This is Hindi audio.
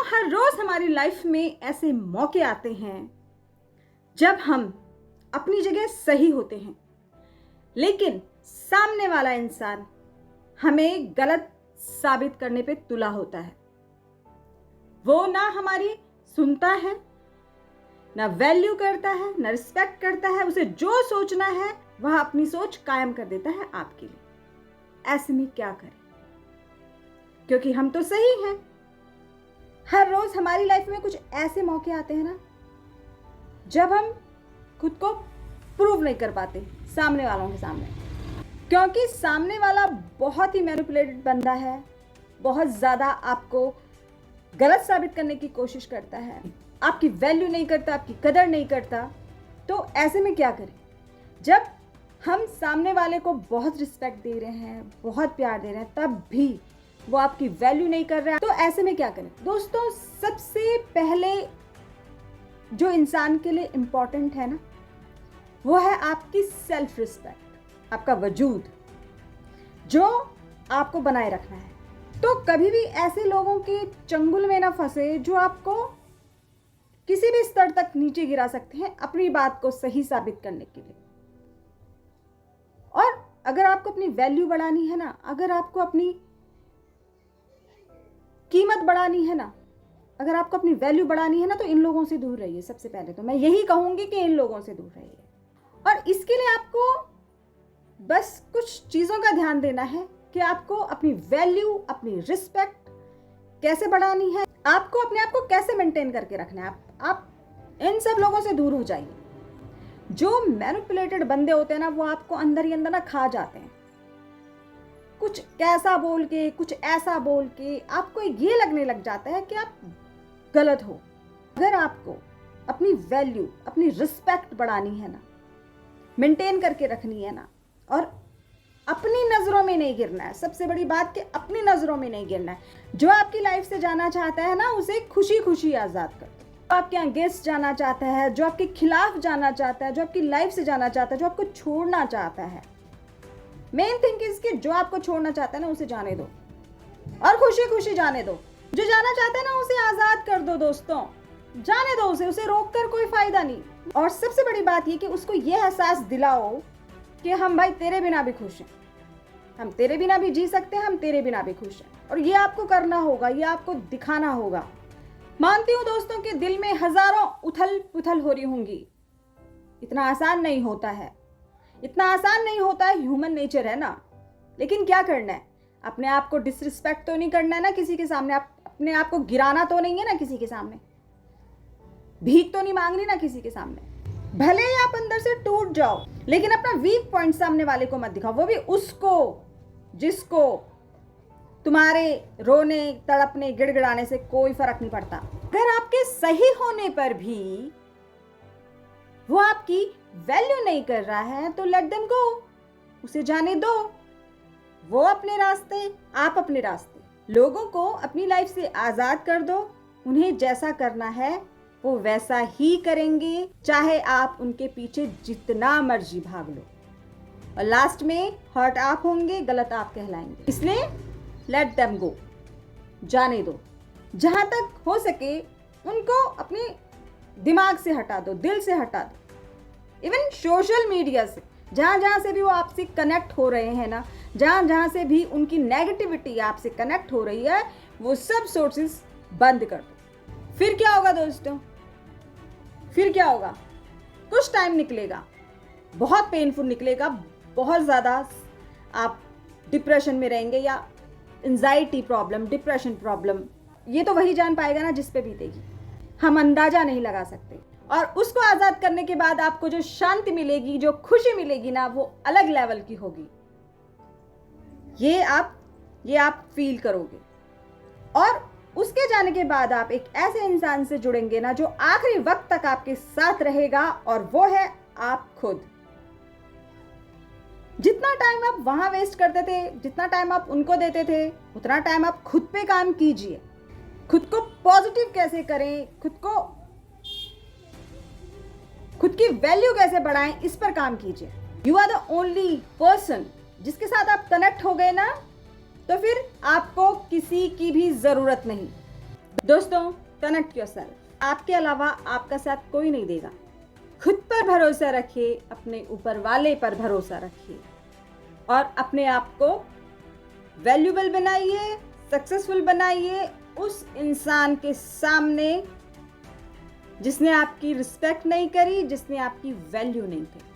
हर रोज हमारी लाइफ में ऐसे मौके आते हैं जब हम अपनी जगह सही होते हैं, लेकिन सामने वाला इंसान हमें गलत साबित करने पे तुला होता है। वो ना हमारी सुनता है, ना वैल्यू करता है, ना रिस्पेक्ट करता है। उसे जो सोचना है वह अपनी सोच कायम कर देता है आपके लिए। ऐसे में क्या करें, क्योंकि हम तो सही हैं। हर रोज हमारी लाइफ में कुछ ऐसे मौके आते हैं ना जब हम खुद को प्रूव नहीं कर पाते सामने वालों के सामने, क्योंकि सामने वाला बहुत ही मैनिपुलेटेड बंदा है, बहुत ज़्यादा आपको गलत साबित करने की कोशिश करता है, आपकी वैल्यू नहीं करता, आपकी कदर नहीं करता। तो ऐसे में क्या करें जब हम सामने वाले को बहुत रिस्पेक्ट दे रहे हैं, बहुत प्यार दे रहे हैं, तब भी वो आपकी वैल्यू नहीं कर रहा है। तो ऐसे में क्या करें दोस्तों? सबसे पहले जो इंसान के लिए इम्पॉर्टेंट है ना, वो है आपकी सेल्फ रिस्पेक्ट, आपका वजूद जो आपको बनाए रखना है। तो कभी भी ऐसे लोगों के चंगुल में ना फंसे जो आपको किसी भी स्तर तक नीचे गिरा सकते हैं अपनी बात को सही साबित करने के लिए। और अगर आपको अपनी वैल्यू बढ़ानी है ना, अगर आपको अपनी कीमत बढ़ानी है ना, अगर आपको अपनी वैल्यू बढ़ानी है ना, तो इन लोगों से दूर रहिए। सबसे पहले तो मैं यही कहूंगी कि इन लोगों से दूर रहिए। और इसके लिए आपको बस कुछ चीज़ों का ध्यान देना है कि आपको अपनी वैल्यू, अपनी रिस्पेक्ट कैसे बढ़ानी है, आपको अपने आप को कैसे मेंटेन करके रखना है। आप इन सब लोगों से दूर हो जाइए। जो मैनिपुलेटेड बंदे होते हैं ना, वो आपको अंदर ही अंदर ना खा जाते हैं। कुछ कैसा बोल के, कुछ ऐसा बोल के आपको ये लगने लग जाता है कि आप गलत हो। अगर आपको अपनी वैल्यू, अपनी रिस्पेक्ट बढ़ानी है ना, मेंटेन करके रखनी है ना, और अपनी नज़रों में नहीं गिरना है। सबसे बड़ी बात कि अपनी नज़रों में नहीं गिरना है। जो आपकी लाइफ से जाना चाहता है ना, उसे खुशी खुशी आज़ाद कर दो। जो आपके अगेंस्ट जाना चाहता है, जो आपके खिलाफ जाना चाहता है, जो आपकी लाइफ से जाना चाहता है, जो आपको छोड़ना चाहता है, मेन थिंग इज कि जो आपको छोड़ना चाहता है ना, उसे जाने दो और खुशी खुशी जाने दो। जो जाना चाहता है ना, उसे आज़ाद कर दो दोस्तों, जाने दो उसे रोक कर कोई फायदा नहीं। और सबसे बड़ी बात ये कि उसको ये एहसास दिलाओ कि हम भाई तेरे बिना भी खुश हैं, हम तेरे बिना भी जी सकते हैं, हम तेरे बिना भी खुश हैं। और ये आपको करना होगा, ये आपको दिखाना होगा। मानती हूँ दोस्तों कि दिल में हजारों उथल पुथल हो रही होंगी। इतना आसान नहीं होता है, इतना आसान नहीं होता है, ह्यूमन नेचर है ना। लेकिन क्या करना है, अपने आप को डिसरिस्पेक्ट तो नहीं करना है ना किसी के सामने, आप अपने आप को गिराना तो नहीं है ना किसी के सामने, भीख तो नहीं मांगनी ना किसी के सामने। भले ही आप अंदर से टूट जाओ, लेकिन अपना वीक पॉइंट सामने वाले को मत दिखाओ, वो भी उसको जिसको तुम्हारे रोने, तड़पने, गिड़गिड़ाने से कोई फर्क नहीं पड़ता। अगर आपके सही होने पर भी वो आपकी वैल्यू नहीं कर रहा है, तो लेट देम गो, उसे जाने दो। वो अपने रास्ते, आप अपने रास्ते। लोगों को अपनी लाइफ से आज़ाद कर दो। उन्हें जैसा करना है वो वैसा ही करेंगे, चाहे आप उनके पीछे जितना मर्जी भाग लो। और लास्ट में हर्ट आप होंगे, गलत आप कहलाएंगे। इसलिए लेट देम गो, जाने दो। जहाँ तक हो सके उनको अपने दिमाग से हटा दो, दिल से हटा दो। इवन सोशल मीडिया से, जहाँ जहाँ से भी वो आपसे कनेक्ट हो रहे हैं ना, जहाँ जहाँ से भी उनकी नेगेटिविटी आपसे कनेक्ट हो रही है, वो सब सोर्सेस बंद कर दो। फिर क्या होगा दोस्तों? फिर क्या होगा? कुछ टाइम निकलेगा, बहुत पेनफुल निकलेगा, बहुत ज़्यादा आप डिप्रेशन में रहेंगे, या एंजाइटी प्रॉब्लम, डिप्रेशन प्रॉब्लम। ये तो वही जान पाएगा ना जिस पे बीतेगी, हम अंदाजा नहीं लगा सकते। और उसको आज़ाद करने के बाद आपको जो शांति मिलेगी, जो खुशी मिलेगी ना, वो अलग लेवल की होगी। ये आप फील करोगे। और उसके जाने के बाद आप एक ऐसे इंसान से जुड़ेंगे ना जो आखिरी वक्त तक आपके साथ रहेगा, और वो है आप खुद। जितना टाइम आप वहां वेस्ट करते थे, जितना टाइम आप उनको देते थे, उतना टाइम आप खुद पे काम कीजिए। खुद को पॉजिटिव कैसे करें, खुद की वैल्यू कैसे बढ़ाएं, इस पर काम कीजिए। You are the only person जिसके साथ आप कनेक्ट हो गए ना, तो फिर आपको किसी की भी जरूरत नहीं। दोस्तों, कनेक्ट योरसेल्फ। आपके अलावा आपका साथ कोई नहीं देगा। खुद पर भरोसा रखिए, अपने ऊपर वाले पर भरोसा रखिए और अपने आप को वैल्यूबल बनाइए, सक्सेसफुल बनाइए उस इंसान के सामने जिसने आपकी रिस्पेक्ट नहीं करी, जिसने आपकी वैल्यू नहीं करी।